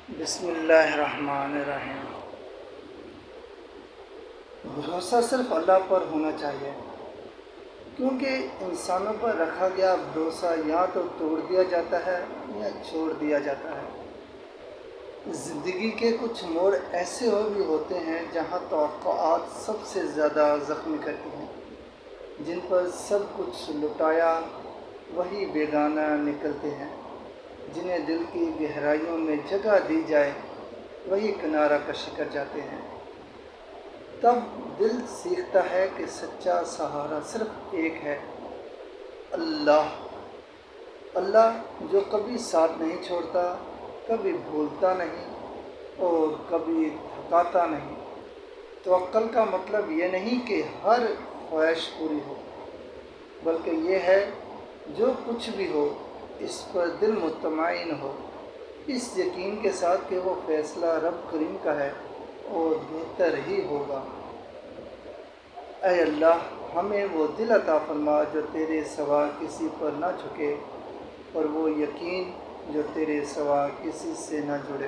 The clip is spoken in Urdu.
بسم اللہ الرحمن الرحیم۔ بھروسہ صرف اللہ پر ہونا چاہیے، کیونکہ انسانوں پر رکھا گیا بھروسہ یا تو توڑ دیا جاتا ہے یا چھوڑ دیا جاتا ہے۔ زندگی کے کچھ موڑ ایسے بھی ہوتے ہیں جہاں توقعات سب سے زیادہ زخمی کرتی ہیں، جن پر سب کچھ لٹایا وہی بیگانہ نکلتے ہیں، جنہیں دل کی گہرائیوں میں جگہ دی جائے وہی کنارہ کشی کر جاتے ہیں۔ تب دل سیکھتا ہے کہ سچا سہارا صرف ایک ہے، اللہ۔ اللہ جو کبھی ساتھ نہیں چھوڑتا، کبھی بھولتا نہیں اور کبھی تھکاتا نہیں۔ توکل کا مطلب یہ نہیں کہ ہر خواہش پوری ہو، بلکہ یہ ہے جو کچھ بھی ہو اس پر دل مطمئن ہو، اس یقین کے ساتھ کہ وہ فیصلہ رب کریم کا ہے اور بہتر ہی ہوگا۔ اے اللہ، ہمیں وہ دل عطا فرما جو تیرے سوا کسی پر نہ جھکے، اور وہ یقین جو تیرے سوا کسی سے نہ جڑے۔